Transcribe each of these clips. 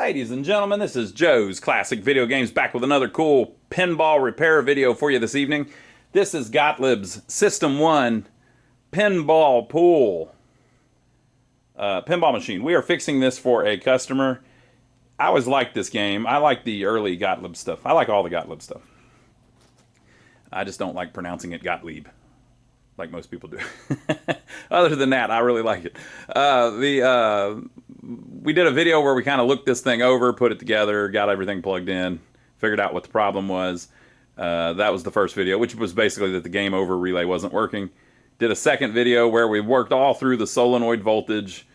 Ladies and gentlemen, this is Joe's Classic Video Games back with another cool pinball repair video for you this evening. This is Gottlieb's System 1 pinball pool. Pinball machine. We are fixing this for a customer. I always liked this game. I like the early Gottlieb stuff. I like all the Gottlieb stuff. I just don't like pronouncing it Gottlieb, like most people do. Other than that, I really like it. We did a video where we kind of looked this thing over, put it together, got everything plugged in, figured out what the problem was. That was the first video, which was basically that the game over relay wasn't working. Did a second video where we worked all through the solenoid voltage,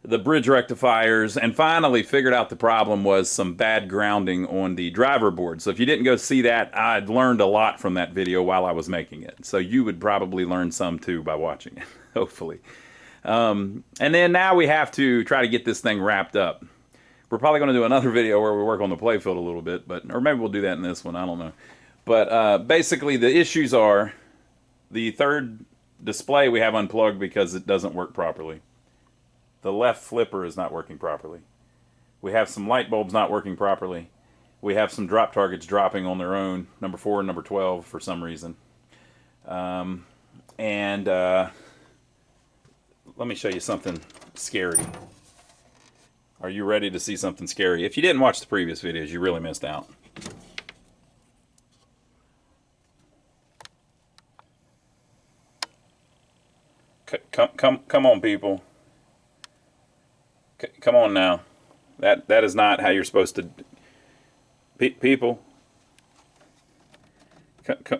the bridge rectifiers, and finally figured out the problem was some bad grounding on the driver board. So if you didn't go see that, I'd learned a lot from that video while I was making it. So you would probably learn some too by watching it, hopefully. And then now we have to try to get this thing wrapped up. We're probably going to do another video where we work on the playfield a little bit, or maybe we'll do that in this one, I don't know. But basically the issues are the third display we have unplugged because it doesn't work properly. The left flipper is not working properly. We have some light bulbs not working properly. We have some drop targets dropping on their own, number 4 and number 12 for some reason. Let me show you something scary. Are you ready to see something scary? If you didn't watch the previous videos, you really missed out. Come on, people. Come on now. That is not how you're supposed to. People.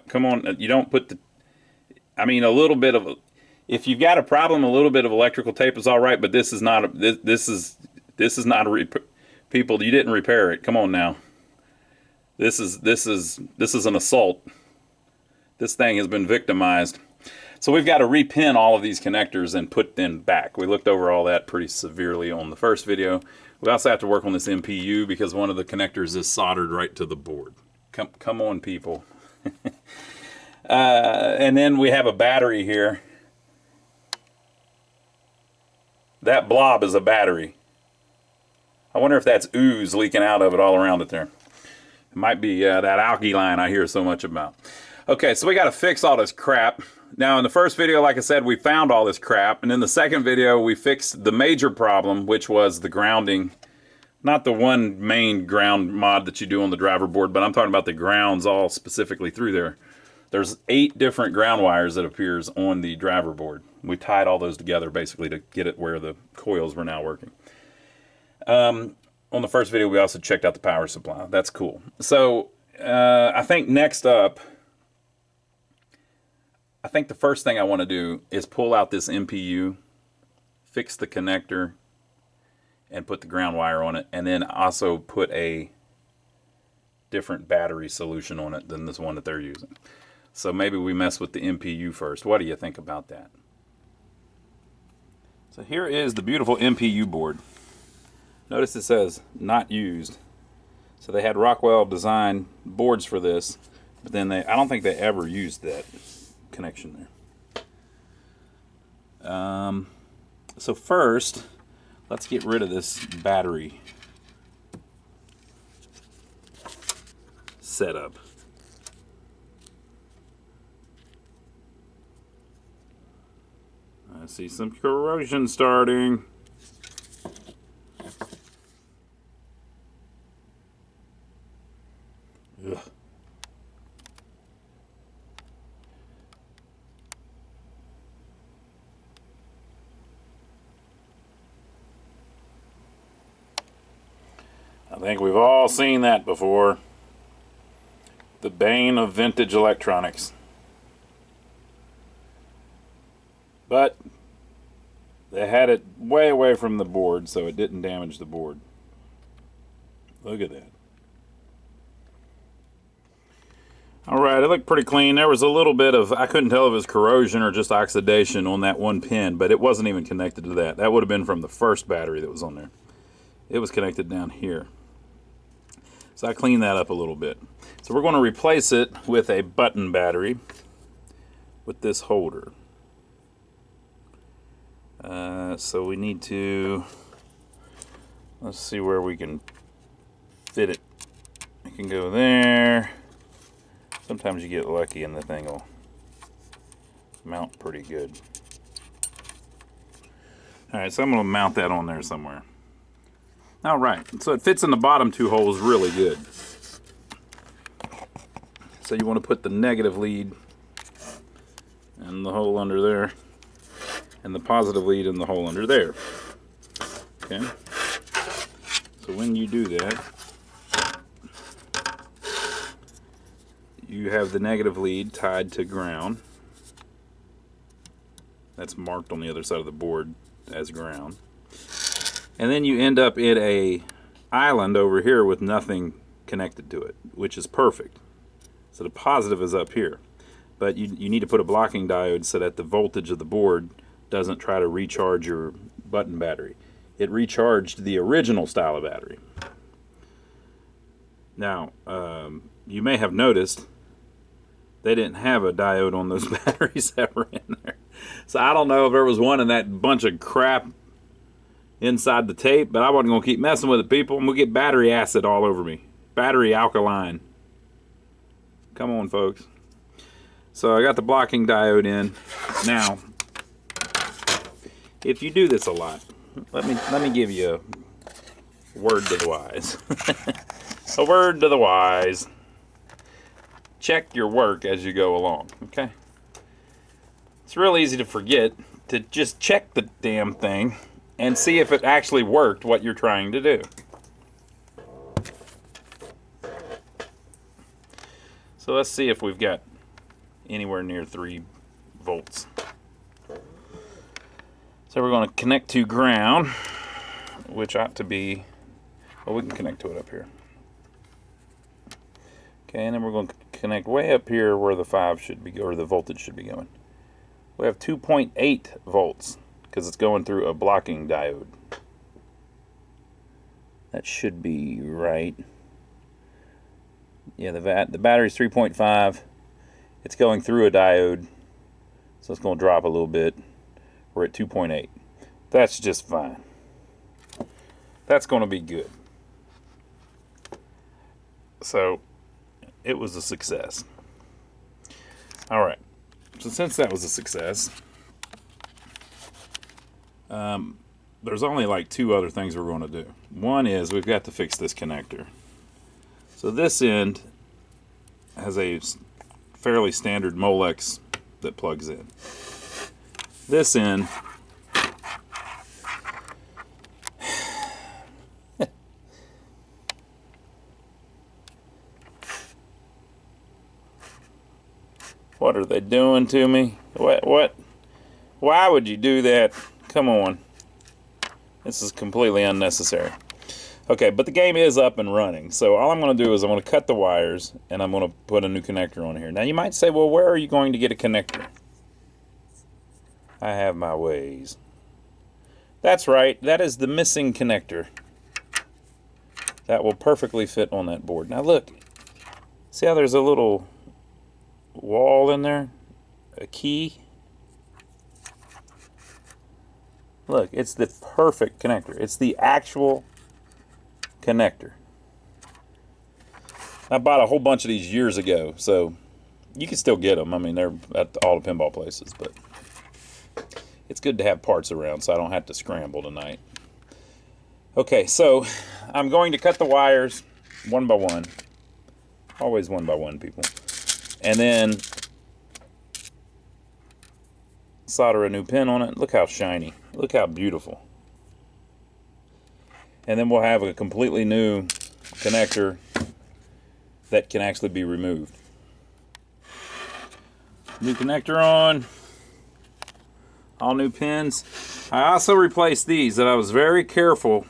Come on. You don't put the. I mean, a little bit of. If you've got a problem, a little bit of electrical tape is all right, but this is not. This is not a. People, you didn't repair it. Come on now. This is an assault. This thing has been victimized. So we've got to repin all of these connectors and put them back. We looked over all that pretty severely on the first video. We also have to work on this MPU because one of the connectors is soldered right to the board. Come on, people. And then we have a battery here. That blob is a battery. I wonder if that's ooze leaking out of it all around it there. It might be that algae line I hear so much about. Okay, so we got to fix all this crap. Now, in the first video, like I said, we found all this crap. And in the second video, we fixed the major problem, which was the grounding. Not the one main ground mod that you do on the driver board, but I'm talking about the grounds all specifically through there. There's 8 different ground wires that appears on the driver board. We tied all those together, basically, to get it where the coils were now working. On the first video, we also checked out the power supply. That's cool. So, I think next up, I think the first thing I want to do is pull out this MPU, fix the connector, and put the ground wire on it, and then also put a different battery solution on it than this one that they're using. So maybe we mess with the MPU first. What do you think about that? So here is the beautiful MPU board. Notice it says not used. So they had Rockwell design boards for this, but then I don't think they ever used that connection there. So first, let's get rid of this battery setup. I see some corrosion starting. Ugh. I think we've all seen that before. The bane of vintage electronics. But they had it way away from the board, so it didn't damage the board. Look at that. Alright, it looked pretty clean. There was a little bit of, I couldn't tell if it was corrosion or just oxidation on that one pin, but it wasn't even connected to that. That would have been from the first battery that was on there. It was connected down here. So I cleaned that up a little bit. So we're going to replace it with a button battery with this holder. So we need to Let's see where we can fit it. It can go there. Sometimes you get lucky and the thing will mount pretty good. Alright, so I'm going to mount that on there somewhere. Alright, so it fits in the bottom two holes really good. So you want to put the negative lead in the hole under there, and the positive lead in the hole under there. Okay? So when you do that, you have the negative lead tied to ground. That's marked on the other side of the board as ground. And then you end up in a island over here with nothing connected to it, which is perfect. So the positive is up here. But you need to put a blocking diode so that the voltage of the board doesn't try to recharge your button battery. It recharged the original style of battery. Now, you may have noticed they didn't have a diode on those batteries that were in there. So I don't know if there was one in that bunch of crap inside the tape, but I wasn't going to keep messing with it, people. I'm going to get battery acid all over me. Battery alkaline. Come on, folks. So I got the blocking diode in. Now, if you do this a lot, let me give you a word to the wise. A word to the wise. Check your work as you go along, okay? It's real easy to forget to just check the damn thing and see if it actually worked what you're trying to do. So let's see if we've got anywhere near 3 volts. So we're going to connect to ground, which ought to be, well, we can connect to it up here. Okay, and then we're going to connect way up here where the 5 should be, or the voltage should be going. We have 2.8 volts because it's going through a blocking diode. That should be right. Yeah, the battery's 3.5. It's going through a diode, so it's going to drop a little bit. We're at 2.8. That's just fine. That's going to be good. So it was a success. All right. So since that was a success, there's only like 2 other things we're going to do. One is we've got to fix this connector. So this end has a fairly standard Molex that plugs in. This end what are they doing to me? What? Why would you do that? Come on. This is completely unnecessary. Okay, but the game is up and running. So all I'm going to do is I'm going to cut the wires and I'm going to put a new connector on here. Now you might say, well, where are you going to get a connector? I have my ways. That's right. That is the missing connector. That will perfectly fit on that board. Now look. See how there's a little wall in there? A key? Look, it's the perfect connector. It's the actual connector. I bought a whole bunch of these years ago, so you can still get them. I mean, they're at all the pinball places, but it's good to have parts around so I don't have to scramble tonight. Okay, so I'm going to cut the wires one by one. Always one by one, people. And then solder a new pin on it. Look how shiny. Look how beautiful. And then we'll have a completely new connector that can actually be removed. New connector on. All new pins. I also replaced these that I was very careful.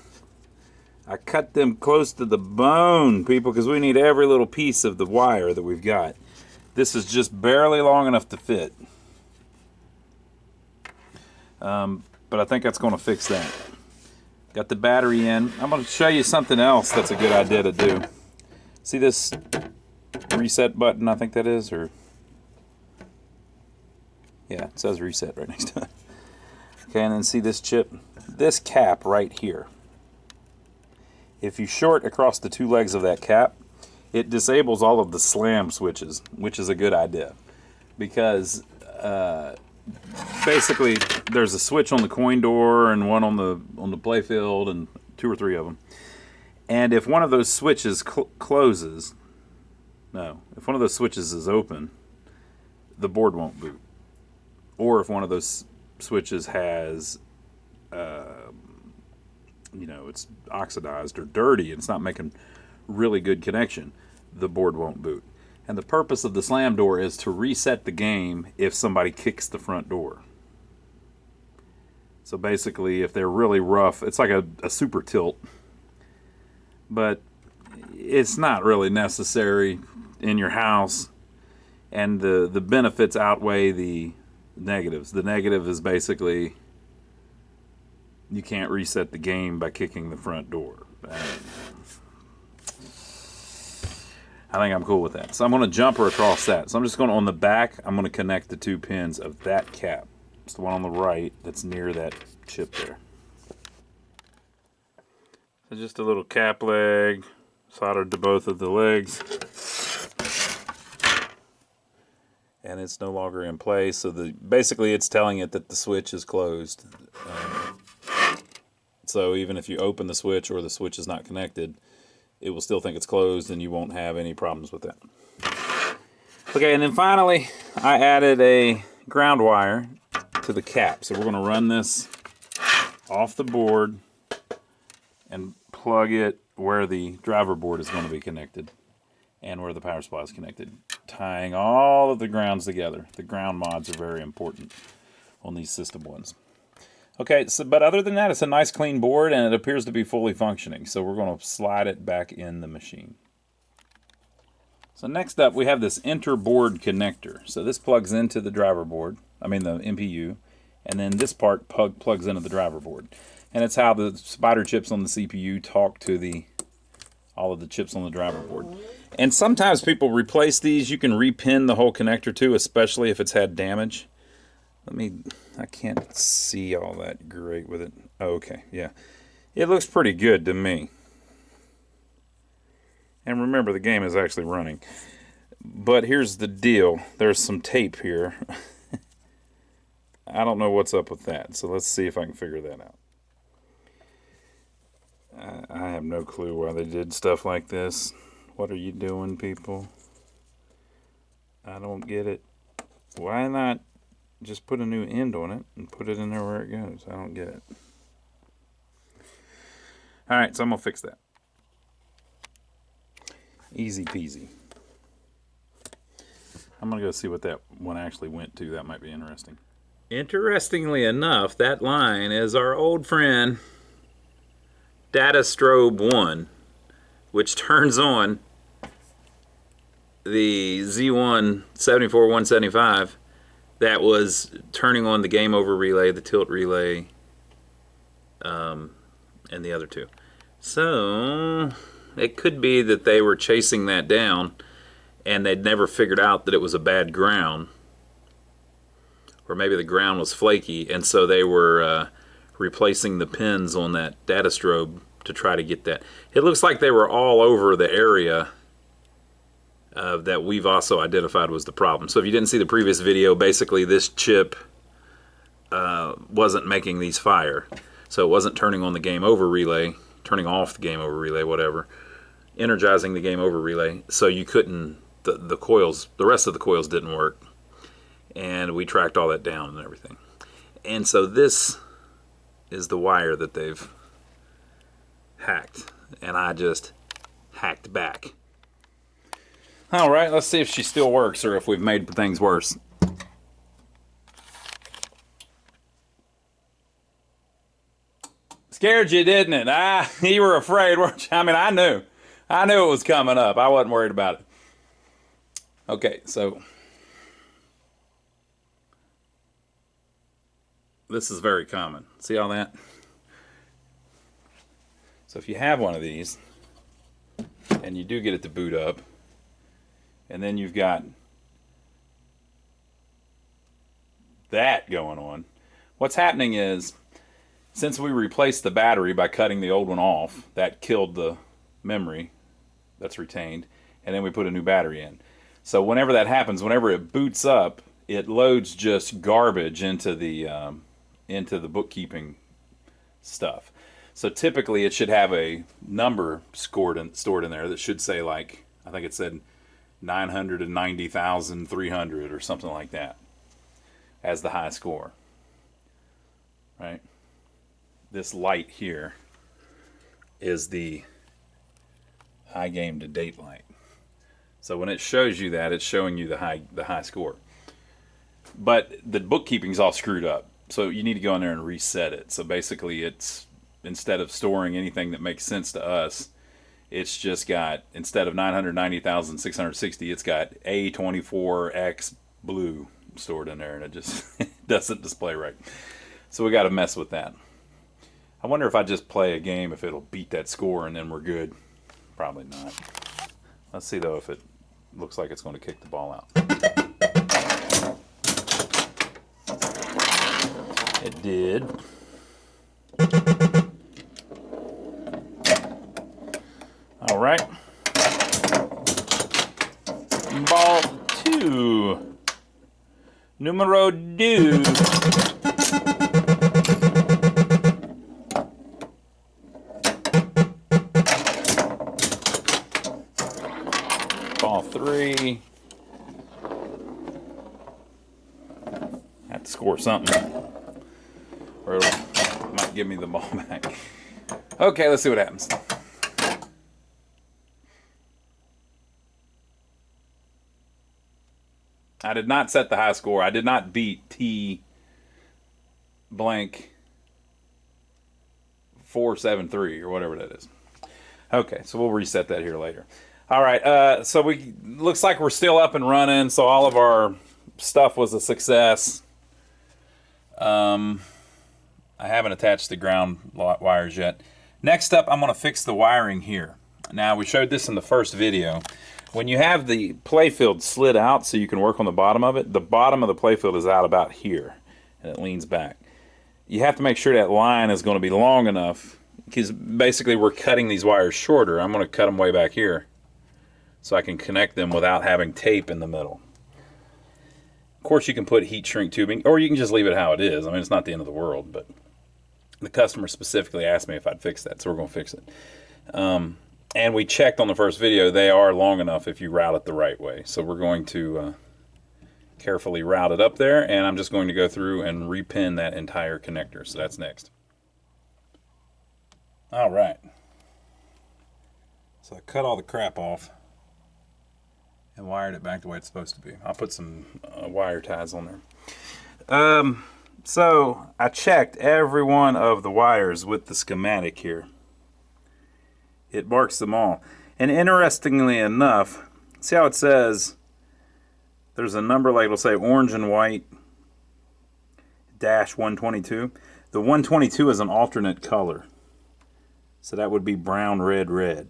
I cut them close to the bone, people, because we need every little piece of the wire that we've got. This is just barely long enough to fit. But I think that's going to fix that. Got the battery in. I'm going to show you something else that's a good idea to do. See this reset button, I think that is? Or yeah, it says reset right next to it. Okay, and then see this chip? This cap right here. If you short across the two legs of that cap, it disables all of the slam switches, which is a good idea. Because basically there's a switch on the coin door and one on the play field and 2 or 3 of them. And if one of those switches closes, if one of those switches is open, the board won't boot. Or if one of those switches has, it's oxidized or dirty and it's not making really good connection, the board won't boot. And the purpose of the slam door is to reset the game if somebody kicks the front door. So basically, if they're really rough, it's like a super tilt. But it's not really necessary in your house. And the benefits outweigh the negatives. The negative is basically you can't reset the game by kicking the front door. I think I'm cool with that. So I'm going to jumper across that. So I'm just going to, on the back, I'm going to connect the 2 pins of that cap. It's the one on the right that's near that chip there. So just a little cap leg soldered to both of the legs. And it's no longer in place. So basically it's telling it that the switch is closed. So even if you open the switch or the switch is not connected, it will still think it's closed and you won't have any problems with that. Okay, and then finally, I added a ground wire to the cap. So we're going to run this off the board and plug it where the driver board is going to be connected and where the power supply is connected, tying all of the grounds together. The ground mods are very important on these system ones. Okay, but other than that, it's a nice clean board and it appears to be fully functioning. So we're going to slide it back in the machine. So next up, we have this inter-board connector. So this plugs into the driver board, the MPU, and then this part plugs into the driver board. And it's how the spider chips on the CPU talk to all of the chips on the driver board. And sometimes people replace these. You can repin the whole connector too, especially if it's had damage. I can't see all that great with it. Oh, okay, yeah. It looks pretty good to me. And remember, the game is actually running. But here's the deal. There's some tape here. I don't know what's up with that, so let's see if I can figure that out. I have no clue why they did stuff like this. What are you doing, people? I don't get it. Why not just put a new end on it and put it in there where it goes? I don't get it. Alright, so I'm going to fix that. Easy peasy. I'm going to go see what that one actually went to. That might be interesting. Interestingly enough, that line is our old friend Data Strobe 1, which turns on the Z1 74175 that was turning on the game over relay, the tilt relay, and the other two. So it could be that they were chasing that down and they'd never figured out that it was a bad ground, or maybe the ground was flaky, and so they were replacing the pins on that data strobe to try to get that. It looks like they were all over the area that we've also identified was the problem. So if you didn't see the previous video, basically this chip wasn't making these fire. So it wasn't turning on the game over relay, turning off the game over relay, whatever, energizing the game over relay. So you couldn't, the coils, the rest of the coils didn't work. And we tracked all that down and everything. And so this is the wire that they've hacked. And I just hacked back. All right, let's see if she still works or if we've made things worse. Scared you, didn't it? You were afraid, weren't you? I mean, I knew it was coming up. I wasn't worried about it. Okay, so this is very common. See all that? So if you have one of these and you do get it to boot up, and then you've got that going on, what's happening is Since we replaced the battery by cutting the old one off, that killed the memory that's retained, and then we put a new battery in. So whenever that happens, whenever it boots up, it loads just garbage into the bookkeeping stuff. So typically it should have a number stored in there that should say, like, I think it said 990,300 or something like that as the high score. Right? This light here is the high game to date light. So when it shows you that, it's showing you the high score. But the bookkeeping's all screwed up. So you need to go in there and reset it. So basically it's, instead of storing anything that makes sense to us, it's just got, instead of 990,660, it's got A24X blue stored in there, and it just doesn't display right. So we got to mess with that. I wonder if I just play a game, if it'll beat that score and then we're good. Probably not. Let's see though if it looks like it's going to kick the ball out. It did. All right. Ball 2. Numero 2. Ball 3. Have to score something, or it might give me the ball back. Okay, let's see what happens. I did not set the high score. I did not beat T blank 473 or whatever that is. Okay, so we'll reset that here later. All right, so looks like we're still up and running. So all of our stuff was a success. I haven't attached the ground wires yet. Next up, I'm going to fix the wiring here. Now, we showed this in the first video. When you have the playfield slid out so you can work on the bottom of it, the bottom of the playfield is out about here, and it leans back. You have to make sure that line is going to be long enough, because basically we're cutting these wires shorter. I'm going to cut them way back here so I can connect them without having tape in the middle. Of course, you can put heat shrink tubing, or you can just leave it how it is. I mean, it's not the end of the world, but the customer specifically asked me if I'd fix that, so we're going to fix it. And we checked on the first video, they are long enough if you route it the right way. So we're going to carefully route it up there, and I'm just going to go through and repin that entire connector. So that's next. All right. So I cut all the crap off and wired it back the way it's supposed to be. I'll put some wire ties on there. So I checked every one of the wires with the schematic here. It marks them all. And interestingly enough, see how it says there's a number, like it'll say orange and white dash 122. The 122 is an alternate color. So that would be brown, red, red.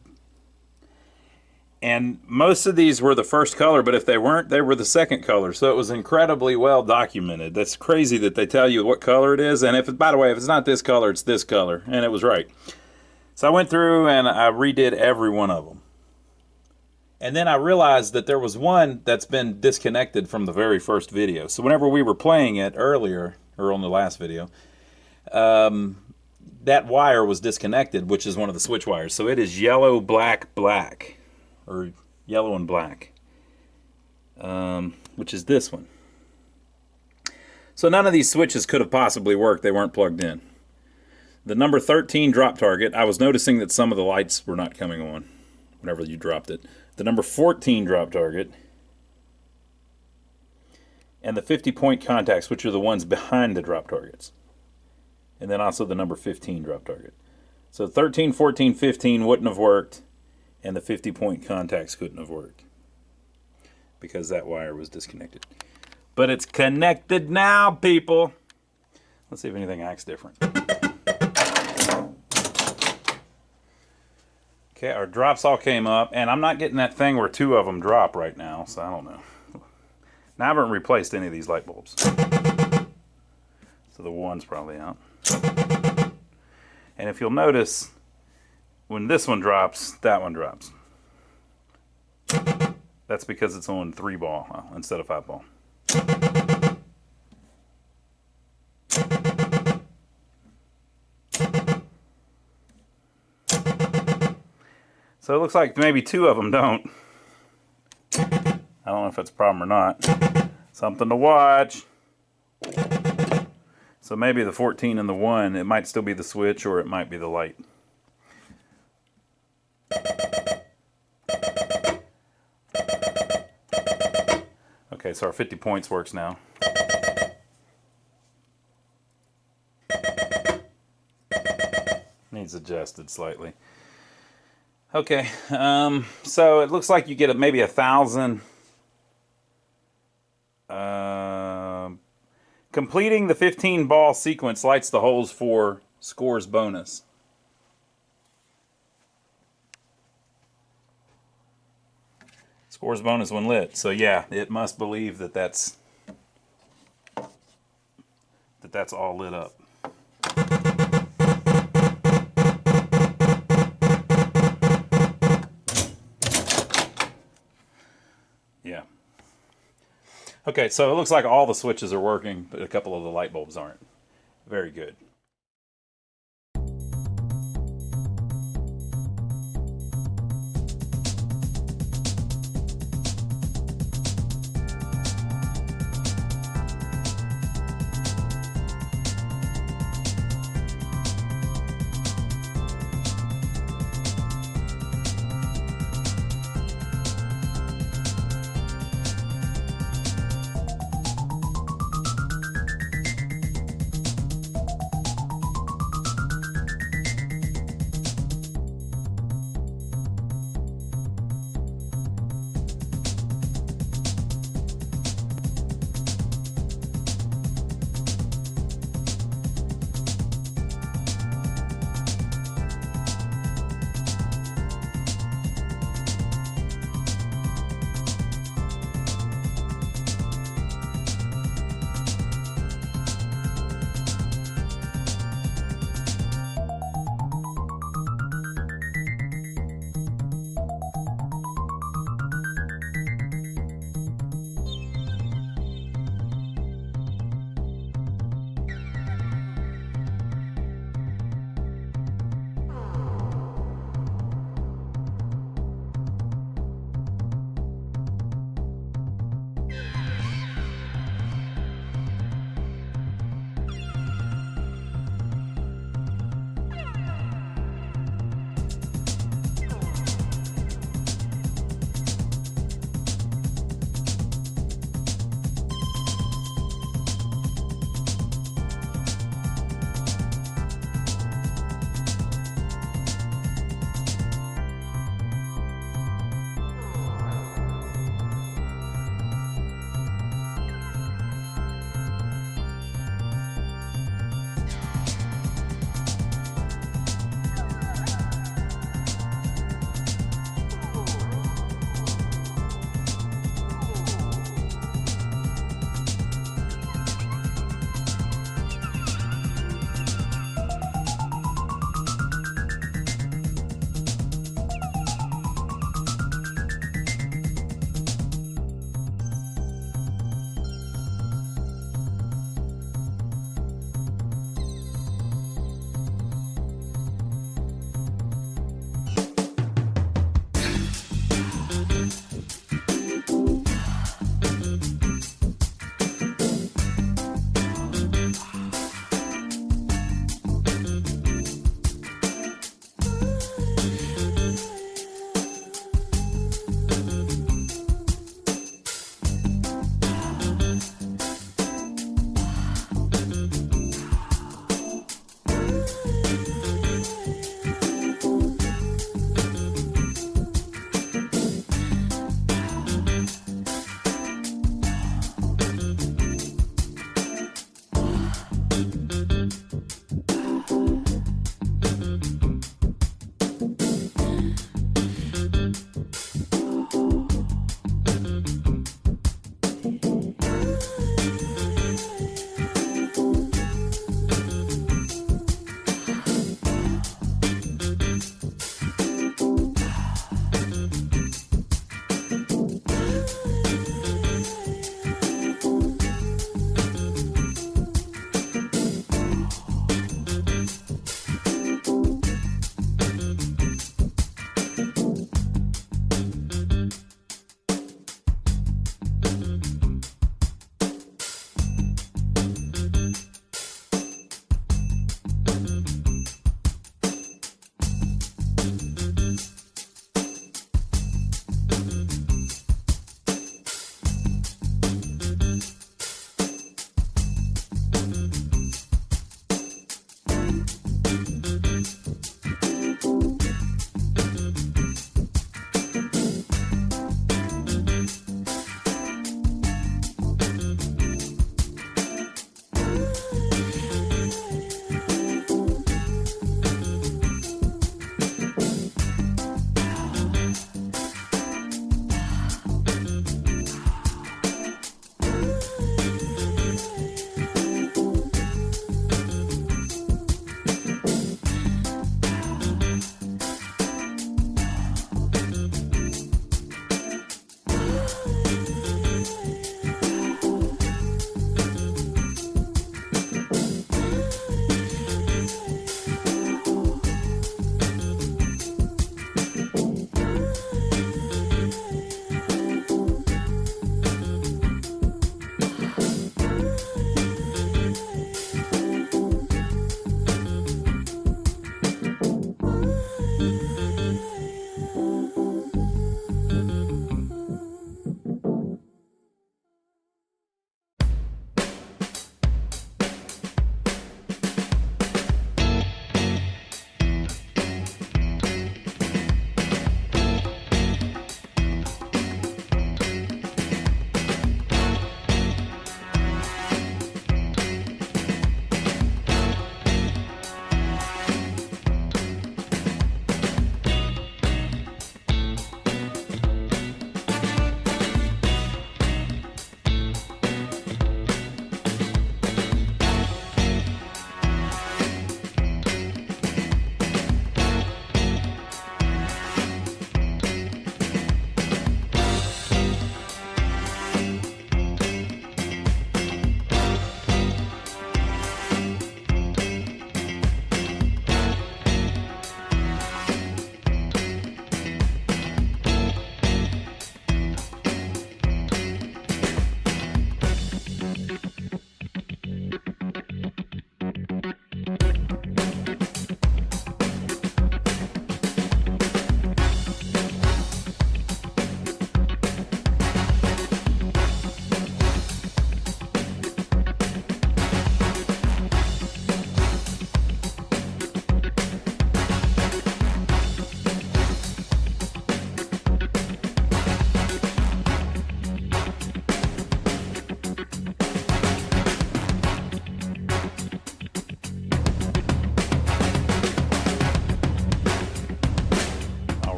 And most of these were the first color, but if they weren't, they were the second color. So it was incredibly well documented. That's crazy that they tell you what color it is. And if, by the way, if it's not this color, it's this color. And it was right. So I went through and I redid every one of them. And then I realized that there was one that's been disconnected from the very first video. So whenever we were playing it earlier, or on the last video, that wire was disconnected, which is one of the switch wires. So it is yellow, black, black, or yellow and black, which is this one. So none of these switches could have possibly worked. They weren't plugged in. The number 13 drop target, I was noticing that some of the lights were not coming on whenever you dropped it. The number 14 drop target, and the 50-point contacts, which are the ones behind the drop targets. And then also the number 15 drop target. So 13, 14, 15 wouldn't have worked, and the 50-point contacts couldn't have worked because that wire was disconnected. But it's connected now, people. Let's see if anything acts different. Okay, our drops all came up, and I'm not getting that thing where two of them drop right now, so I don't know. Now I haven't replaced any of these light bulbs. So the one's probably out. And if you'll notice, when this one drops, that one drops. That's because it's on 3-ball instead of 5-ball. So it looks like maybe 2 of them don't. I don't know if that's a problem or not. Something to watch. So maybe the 14 and the 1, it might still be the switch or it might be the light. Okay, so our 50 points works now. Needs adjusted slightly. Okay, so it looks like you get maybe 1,000. Completing the 15-ball sequence lights the holes for scores bonus. Scores bonus when lit. So yeah, it must believe that that's all lit up. Yeah. Okay, so it looks like all the switches are working, but a couple of the light bulbs aren't. Very good.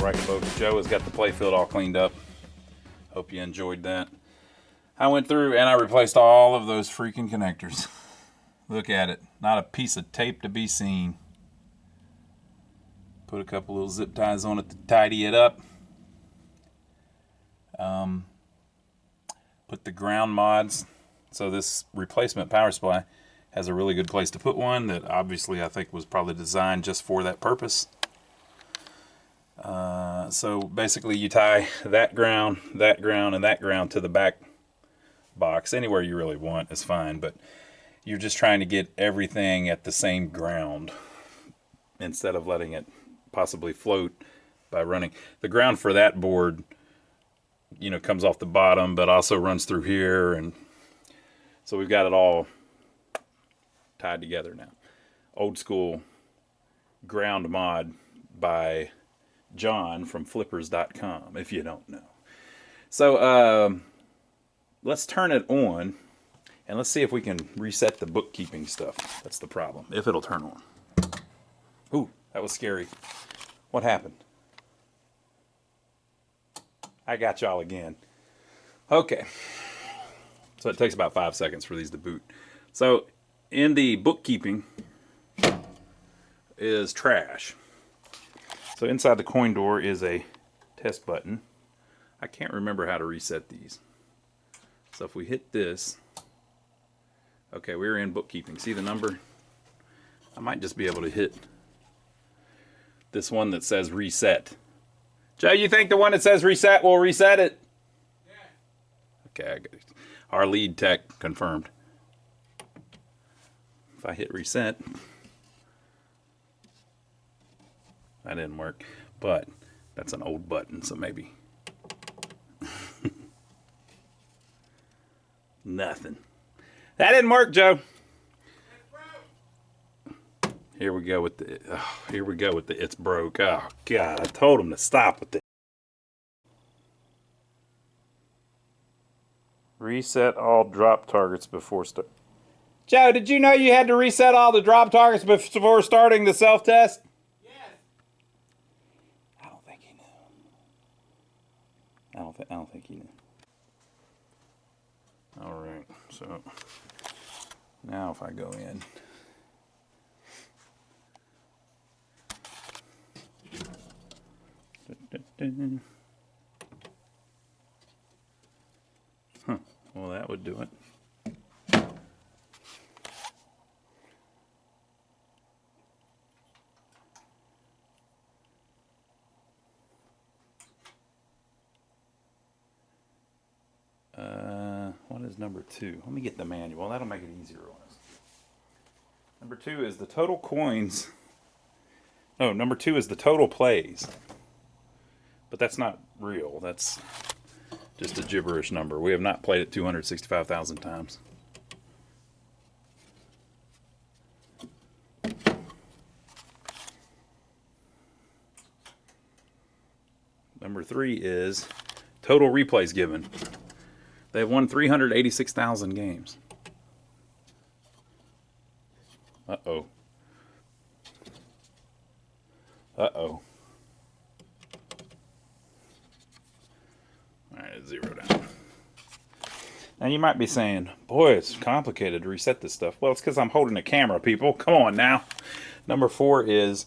right, folks. Joe has got the playfield all cleaned up. Hope you enjoyed that. I went through and I replaced all of those freaking connectors. Look at it. Not a piece of tape to be seen. Put a couple little zip ties on it to tidy it up. Put the ground mods. So this replacement power supply has a really good place to put one that obviously I think was probably designed just for that purpose. So basically you tie that ground, and that ground to the back box. Anywhere you really want is fine, but you're just trying to get everything at the same ground instead of letting it possibly float by running. The ground for that board, you know, comes off the bottom, but also runs through here, and so we've got it all tied together now. Old school ground mod by John from flippers.com, if you don't know. So let's turn it on and let's see if we can reset the bookkeeping stuff. That's the problem, if it'll turn on. Ooh, that was scary. What happened? I got y'all again. Okay. So it takes about 5 seconds for these to boot. So in the bookkeeping is trash. So inside the coin door is a test button. I can't remember how to reset these. So if we hit this, okay, we're in bookkeeping. See the number? I might just be able to hit this one that says reset. Joe, you think the one that says reset will reset it? Yeah. Okay, our lead tech confirmed. If I hit reset, that didn't work, but that's an old button, so maybe. Nothing. That didn't work, Joe. Here we go with the. Oh, here we go with the. It's broke. Oh God! I told him to stop with it. Reset all drop targets before start. Joe, did you know you had to reset all the drop targets before starting the self-test? Yes. I don't think he knew. I don't think he knew. All right. So now if I go in. Huh. Well, that would do it. What is number 2? Let me get the manual. That'll make it easier on us. Number 2 is the total coins. No, number 2 is the total plays. But that's not real. That's just a gibberish number. We have not played it 265,000 times. Number 3 is total replays given. They have won 386,000 games. Uh-oh. Uh-oh. Alright, it's 0 down. Now you might be saying, boy, it's complicated to reset this stuff. Well, it's because I'm holding a camera, people. Come on now. Number 4 is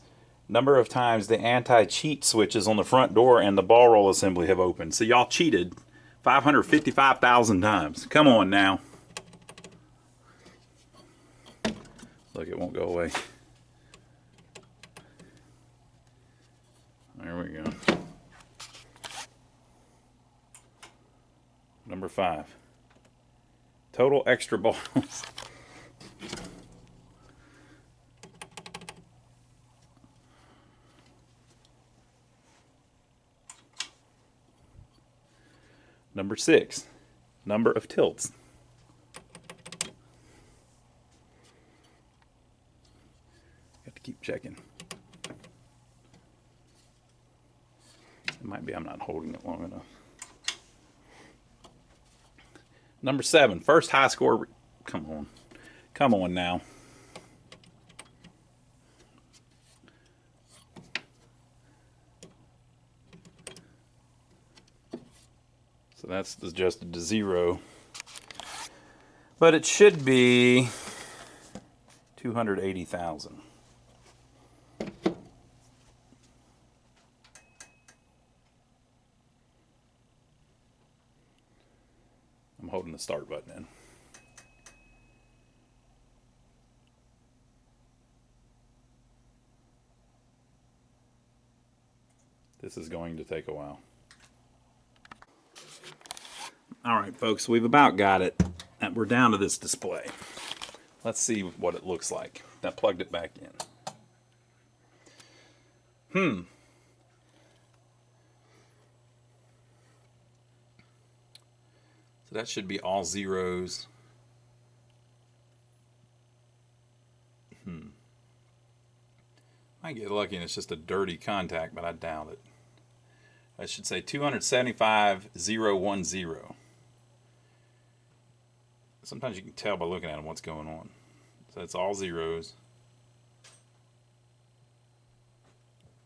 number of times the anti-cheat switches on the front door and the ball roll assembly have opened. So y'all cheated 555,000 times. Come on now. Look, it won't go away. There we go. Number 5. Total extra balls. Number 6. Number of tilts. Have to keep checking. It might be I'm not holding it long enough. Number 7, first high score. Come on. Come on now. So that's adjusted to 0. But it should be 280,000. I'm holding the start button in. This is going to take a while. All right, folks, we've about got it. And we're down to this display. Let's see what it looks like. I plugged it back in. So that should be all zeros. Might get lucky and it's just a dirty contact, but I doubt it. I should say 275,010. Sometimes you can tell by looking at them what's going on. So it's all zeros.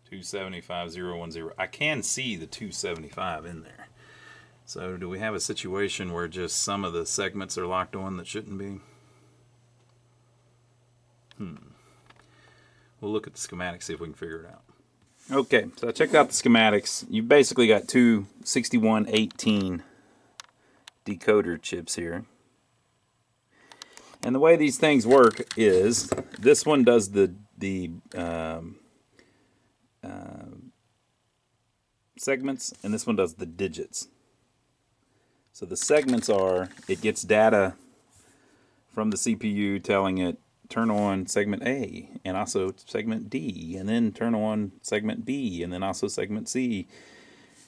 275,010. I can see the 275 in there. So do we have a situation where just some of the segments are locked on that shouldn't be? We'll look at the schematics, see if we can figure it out. Okay, so I checked out the schematics. You've basically got two 6118 decoder chips here. And the way these things work is this one does the segments, and this one does the digits. So the segments are, it gets data from the CPU telling it turn on segment A and also segment D, and then turn on segment B and then also segment C,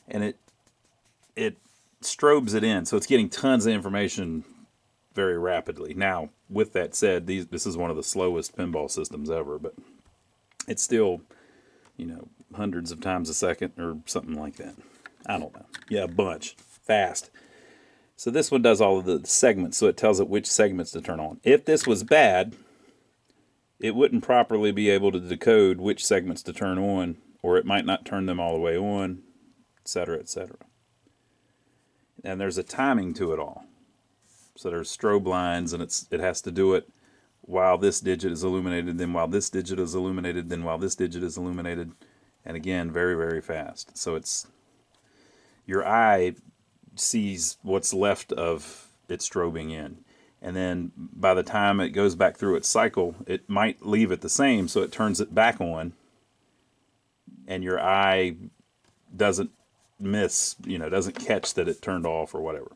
and it strobes it in, so it's getting tons of information very rapidly. Now, with that said, this is one of the slowest pinball systems ever, but it's still, you know, hundreds of times a second or something like that. I don't know. Yeah, a bunch. Fast. So this one does all of the segments, so it tells it which segments to turn on. If this was bad, it wouldn't properly be able to decode which segments to turn on, or it might not turn them all the way on, etc., etc. And there's a timing to it all. So there's strobe lines, and it has to do it while this digit is illuminated, then while this digit is illuminated, then while this digit is illuminated, and again, very, very fast. So it's, your eye sees what's left of it strobing in. And then by the time it goes back through its cycle, it might leave it the same, so it turns it back on, and your eye doesn't miss, you know, doesn't catch that it turned off or whatever.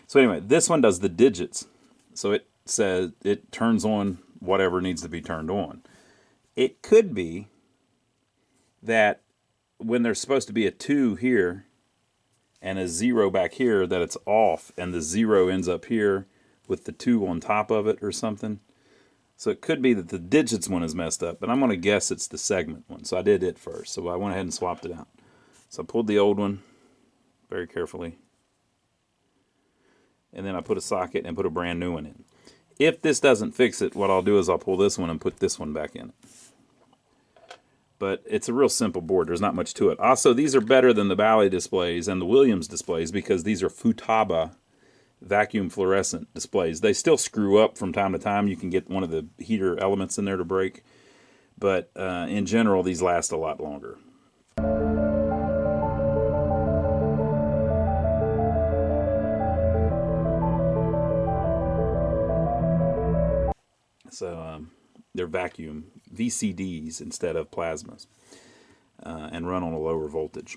So anyway, this one does the digits. So it says it turns on whatever needs to be turned on. It could be that when there's supposed to be a 2 here and a 0 back here, that it's off, and the 0 ends up here with the 2 on top of it or something. So it could be that the digits one is messed up, but I'm going to guess it's the segment one. So I did it first. So I went ahead and swapped it out. So I pulled the old one very carefully, and then I put a socket and put a brand new one in. If this doesn't fix it, what I'll do is I'll pull this one and put this one back in. But it's a real simple board. There's not much to it. Also, these are better than the Bally displays and the Williams displays because these are Futaba vacuum fluorescent displays. They still screw up from time to time. You can get one of the heater elements in there to break. But in general, these last a lot longer. So they're vacuum VCDs instead of plasmas, and run on a lower voltage,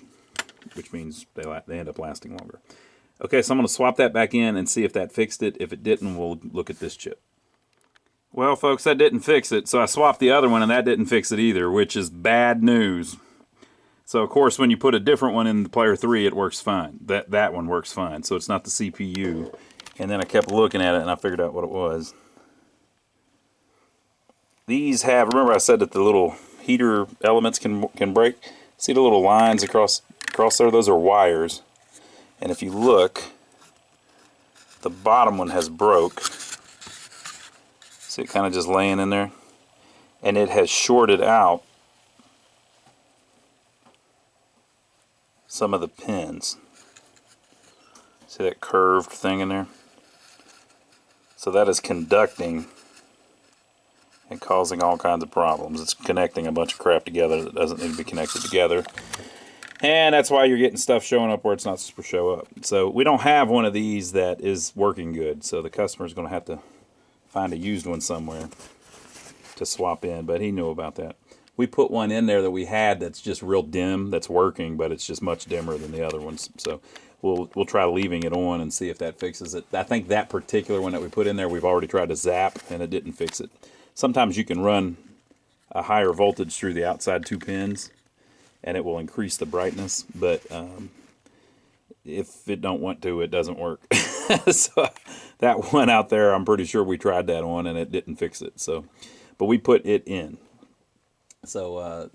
which means they end up lasting longer. Okay, so I'm going to swap that back in and see if that fixed it. If it didn't, we'll look at this chip. Well, folks, that didn't fix it, so I swapped the other one, and that didn't fix it either, which is bad news. So, of course, when you put a different one in the player 3, it works fine. That one works fine, so it's not the CPU. And then I kept looking at it, and I figured out what it was. These have, remember I said that the little heater elements can break? See the little lines across there? Those are wires. And if you look, the bottom one has broke. See it kind of just laying in there? And it has shorted out some of the pins. See that curved thing in there? So that is conducting and causing all kinds of problems. It's connecting a bunch of crap together that doesn't need to be connected together. And that's why you're getting stuff showing up where it's not supposed to show up. So we don't have one of these that is working good. So the customer's going to have to find a used one somewhere to swap in. But he knew about that. We put one in there that we had that's just real dim, that's working, but it's just much dimmer than the other ones. So we'll try leaving it on and see if that fixes it. I think that particular one that we put in there, we've already tried to zap, and it didn't fix it. Sometimes you can run a higher voltage through the outside 2 pins, and it will increase the brightness, but if it don't want to, it doesn't work. So that one out there, I'm pretty sure we tried that on, and it didn't fix it. So, but we put it in. So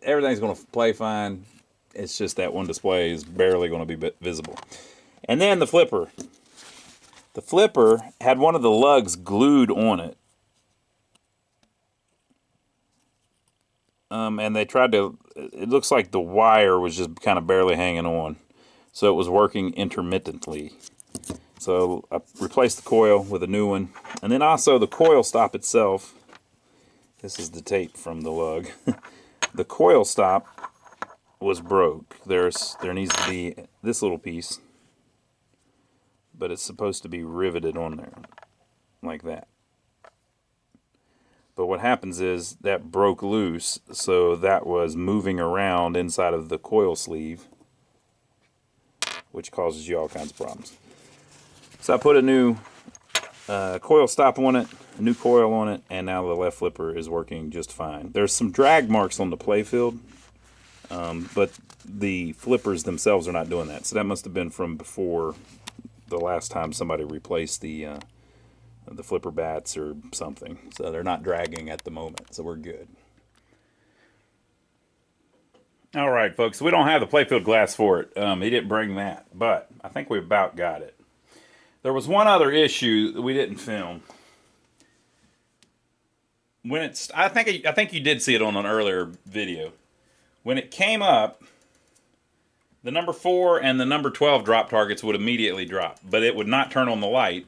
everything's going to play fine. It's just that one display is barely going to be visible. And then the flipper. The flipper had one of the lugs glued on it. And they tried to, it looks like the wire was just kind of barely hanging on. So it was working intermittently. So I replaced the coil with a new one. And then also the coil stop itself. This is the tape from the lug. The coil stop was broke. There needs to be this little piece. But it's supposed to be riveted on there. Like that. But what happens is that broke loose, so that was moving around inside of the coil sleeve, which causes you all kinds of problems. So I put a new coil stop on it, a new coil on it, and now the left flipper is working just fine. There's some drag marks on the playfield, but the flippers themselves are not doing that. So that must have been from before the last time somebody replaced the flipper bats or something. So they're not dragging at the moment, so we're good. All right, folks, we don't have the playfield glass for it. He didn't bring that, but I think we about got it. There was one other issue that we didn't film. When it's, I think you did see it on an earlier video. When it came up, the number 4 and the number 12 drop targets would immediately drop, but it would not turn on the light.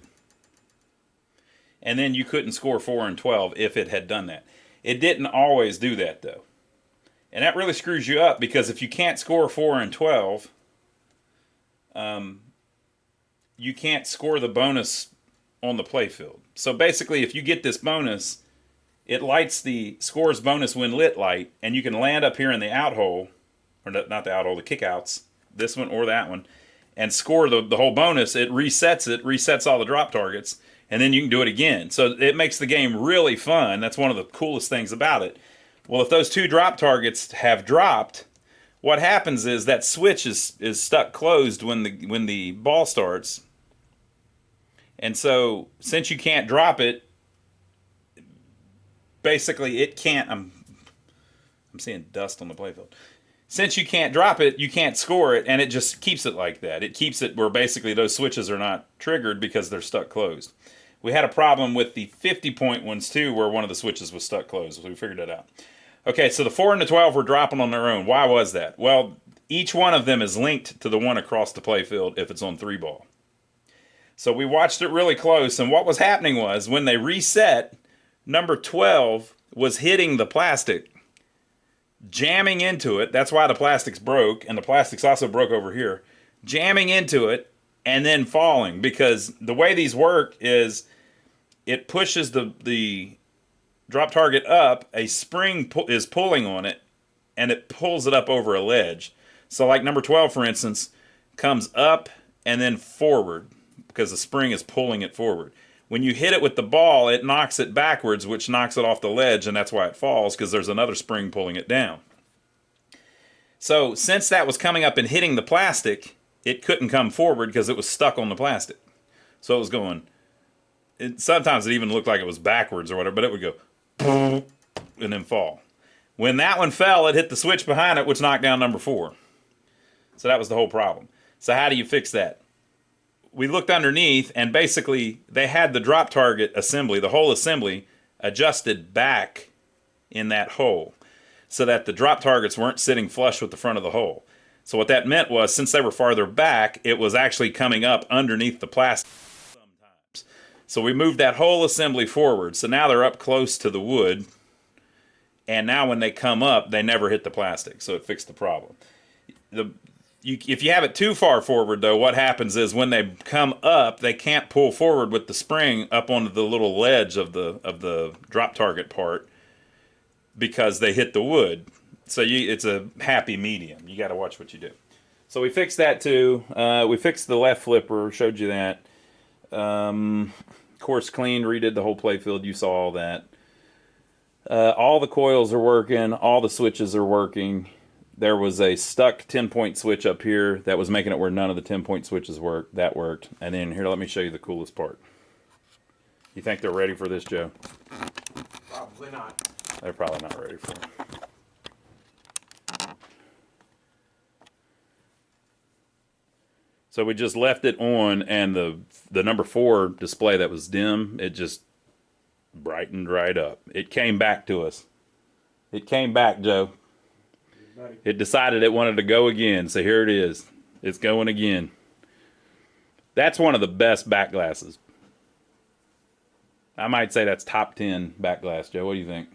And then you couldn't score 4 and 12 if it had done that. It didn't always do that, though. And that really screws you up, because if you can't score 4 and 12, you can't score the bonus on the playfield. So basically, if you get this bonus, it lights the scores bonus when lit light, and you can land up here in the out hole, or not the out hole, the kickouts, this one or that one, and score the whole bonus. It resets all the drop targets, and then you can do it again. So it makes the game really fun. That's one of the coolest things about it. Well, if those 2 drop targets have dropped, what happens is that switch is stuck closed when the ball starts. And so since you can't drop it, basically it can't, I'm seeing dust on the playfield. Since you can't drop it, you can't score it, and it just keeps it like that. It keeps it where basically those switches are not triggered because they're stuck closed. We had a problem with the 50-point ones too, where one of the switches was stuck closed, so we figured it out. Okay, so the 4 and the 12 were dropping on their own. Why was that? Well, each one of them is linked to the one across the playfield if it's on 3-ball. So we watched it really close, and what was happening was when they reset, number 12 was hitting the plastic, jamming into it. That's why the plastics broke, and the plastics also broke over here. Jamming into it and then falling, because the way these work is it pushes the drop target up, a spring is pulling on it, and it pulls it up over a ledge. So like number 12, for instance, comes up and then forward because the spring is pulling it forward. When you hit it with the ball, it knocks it backwards, which knocks it off the ledge, and that's why it falls, because there's another spring pulling it down. So since that was coming up and hitting the plastic, it couldn't come forward because it was stuck on the plastic. So it was going, sometimes it even looked like it was backwards or whatever, but it would go and then fall. When that one fell, it hit the switch behind it, which knocked down number 4. So that was the whole problem. So how do you fix that? We looked underneath, and basically they had the drop target assembly, the whole assembly, adjusted back in that hole so that the drop targets weren't sitting flush with the front of the hole. So what that meant was, since they were farther back, it was actually coming up underneath the plastic sometimes. So we moved that whole assembly forward. So now they're up close to the wood. And now when they come up, they never hit the plastic. So it fixed the problem. If you have it too far forward, though, what happens is when they come up, they can't pull forward with the spring up onto the little ledge of the drop target part because they hit the wood. So it's a happy medium. You got to watch what you do. So we fixed that too. We fixed the left flipper. Showed you that. Course cleaned, redid the whole playfield. You saw all that. All the coils are working. All the switches are working. There was a stuck 10-point switch up here that was making it where none of the 10-point switches worked. That worked. And then here, let me show you the coolest part. You think they're ready for this, Joe? Probably not. They're probably not ready for it. So we just left it on, and the number 4 display that was dim, it just brightened right up. It came back to us. It came back, Joe. It decided it wanted to go again, so here it is. It's going again. That's one of the best back glasses. I might say that's top 10 back glass, Joe. What do you think?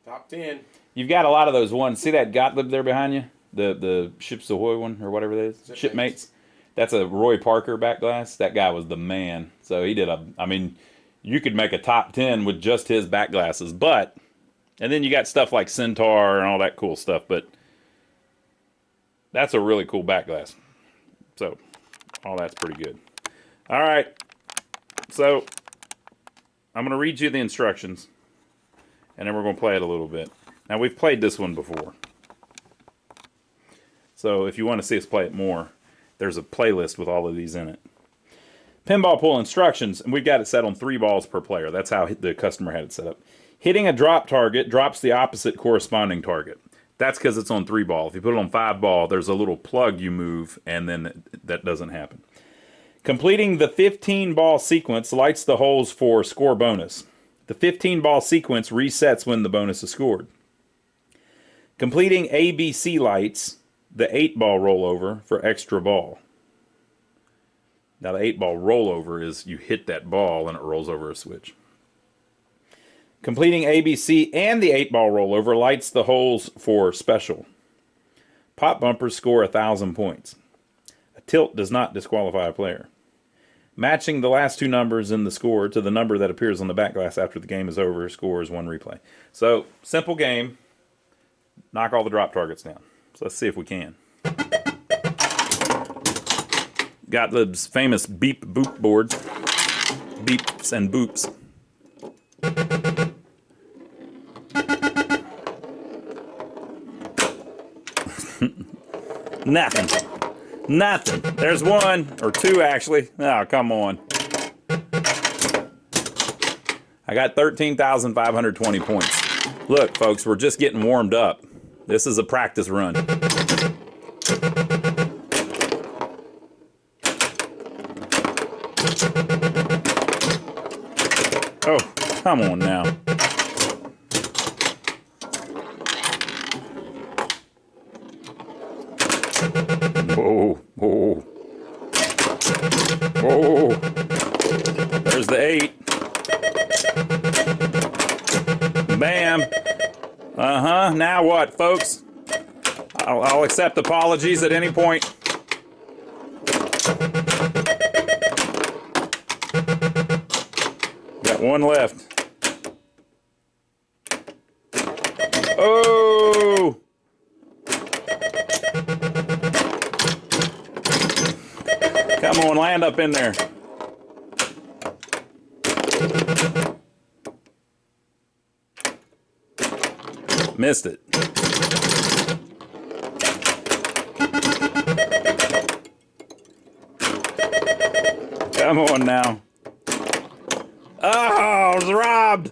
Top 10. You've got a lot of those ones. See that Gottlieb there behind you? The Ships Ahoy one, or whatever it is? Shipmates. That's a Roy Parker back glass. That guy was the man. So he did I mean, you could make a top 10 with just his back glasses. But, and then you got stuff like Centaur and all that cool stuff. But that's a really cool back glass. So, all that's pretty good. All right. So, I'm going to read you the instructions. And then we're going to play it a little bit. Now, we've played this one before. So, if you want to see us play it more, there's a playlist with all of these in it. Pinball pool instructions, and we've got it set on 3 balls per player. That's how the customer had it set up. Hitting a drop target drops the opposite corresponding target. That's because it's on 3 ball. If you put it on 5 ball, there's a little plug you move, and then that doesn't happen. Completing the 15-ball sequence lights the holes for score bonus. The 15-ball sequence resets when the bonus is scored. Completing ABC lights the 8-ball rollover for extra ball. Now the 8-ball rollover is you hit that ball and it rolls over a switch. Completing ABC and the 8-ball rollover lights the holes for special. Pop bumpers score 1,000 points. A tilt does not disqualify a player. Matching the last 2 numbers in the score to the number that appears on the back glass after the game is over scores 1 replay. So, simple game. Knock all the drop targets down. So let's see if we can. Gottlieb's famous beep boop board. Beeps and boops. Nothing. Nothing. There's 1 or 2 actually. Oh, come on. I got 13,520 points. Look, folks, we're just getting warmed up. This is a practice run. Oh, come on now. Whoa, whoa. Whoa. There's the 8. Bam. Uh-huh. Now what, folks? I'll accept apologies at any point. Got 1 left. Oh! Come on, land up in there. Missed it. Come on now. Oh, I was robbed.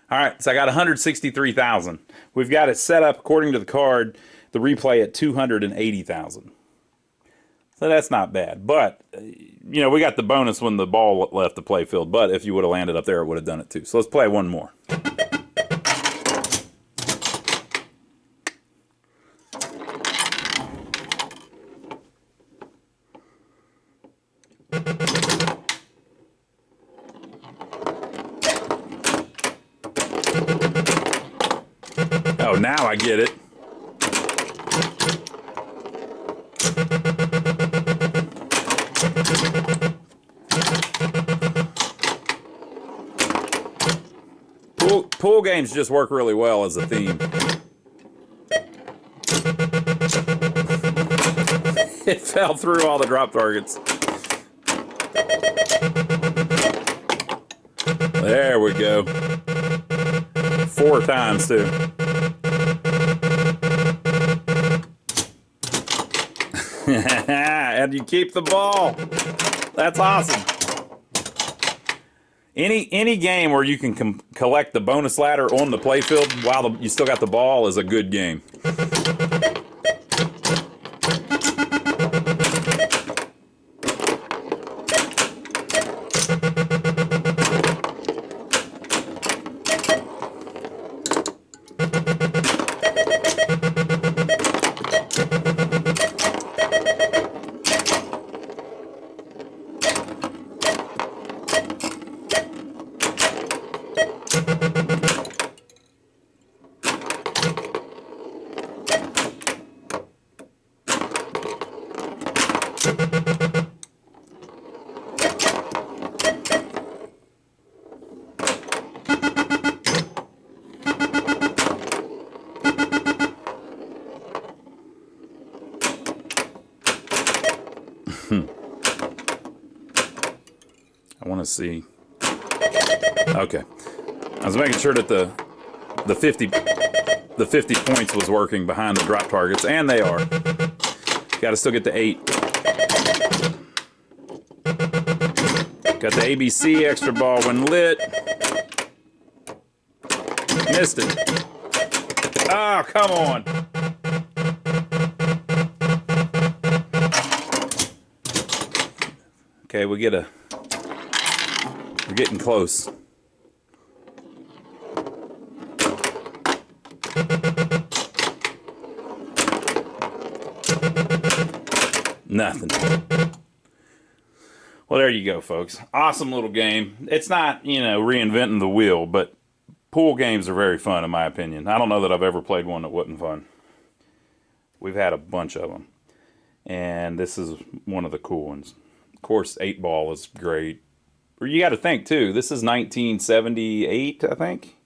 All right, so I got 163,000. We've got it set up according to the card, the replay at 280,000. So that's not bad. But, you know, we got the bonus when the ball left the play field. But if you would have landed up there, it would have done it too. So let's play one more. Oh, now I get it. Pool games just work really well as a theme. It fell through all the drop targets. There we go. 4 times too. And you keep the ball. That's awesome. Any game where you can collect the bonus ladder on the playfield while you still got the ball is a good game. I want to see. Okay, I was making sure that the 50 points was working behind the drop targets, and they are. Got to still get the 8. Got the ABC extra ball when lit. Missed it. Oh, come on. Okay, we're getting close. Nothing. Well, there you go, folks. Awesome little game. It's not, you know, reinventing the wheel, but pool games are very fun, in my opinion. I don't know that I've ever played one that wasn't fun. We've had a bunch of them, and this is one of the cool ones. Of course, 8-ball is great. You got to think, too, this is 1978, I think,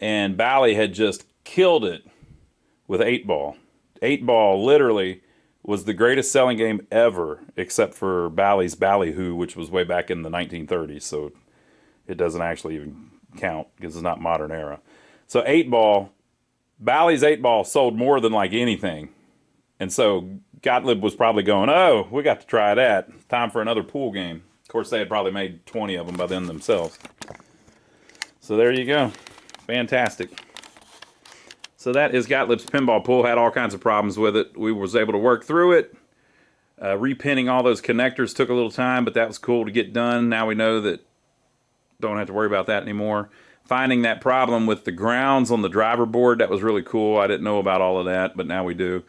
and Bally had just killed it with 8-ball. 8-ball literally was the greatest selling game ever, except for Bally's Ballyhoo, which was way back in the 1930s, so it doesn't actually even count because it's not modern era. So 8-ball, Bally's 8-ball sold more than like anything, and so Gottlieb was probably going, oh, we got to try that. Time for another pool game. Of course, they had probably made 20 of them by then themselves. So there you go. Fantastic. So that is Gottlieb's pinball pool. Had all kinds of problems with it. We was able to work through it. Repinning all those connectors took a little time, but that was cool to get done. Now we know that don't have to worry about that anymore. Finding that problem with the grounds on the driver board, that was really cool. I didn't know about all of that, but now we do.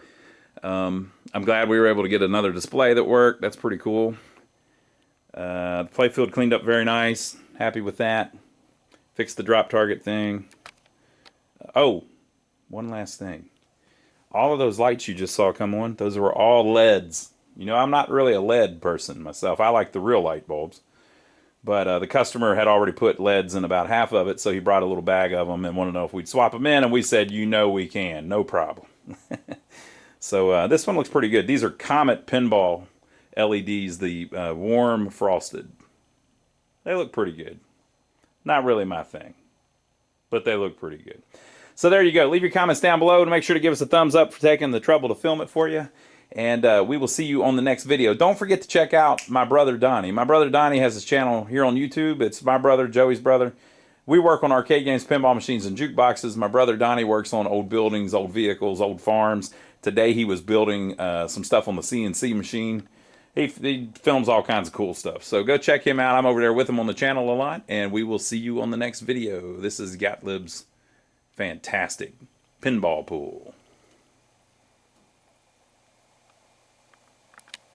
I'm glad we were able to get another display that worked. That's pretty cool. The playfield cleaned up very nice. Happy with that. Fixed the drop target thing. Oh, one last thing. All of those lights you just saw come on, those were all LEDs. You know, I'm not really a LED person myself. I like the real light bulbs. But the customer had already put LEDs in about half of it, so he brought a little bag of them and wanted to know if we'd swap them in, and we said, you know we can. No problem. So this one looks pretty good. These are Comet Pinball LEDs, the warm frosted. They look pretty good. Not really my thing, but they look pretty good. So there you go. Leave your comments down below and make sure to give us a thumbs up for taking the trouble to film it for you. And we will see you on the next video. Don't forget to check out my brother Donnie. My brother Donnie has his channel here on YouTube. It's my brother, Joey's brother. We work on arcade games, pinball machines, and jukeboxes. My brother Donnie works on old buildings, old vehicles, old farms, Today he was building some stuff on the CNC machine. He films all kinds of cool stuff. So go check him out. I'm over there with him on the channel a lot, and we will see you on the next video. This is Gottlieb's fantastic pinball pool.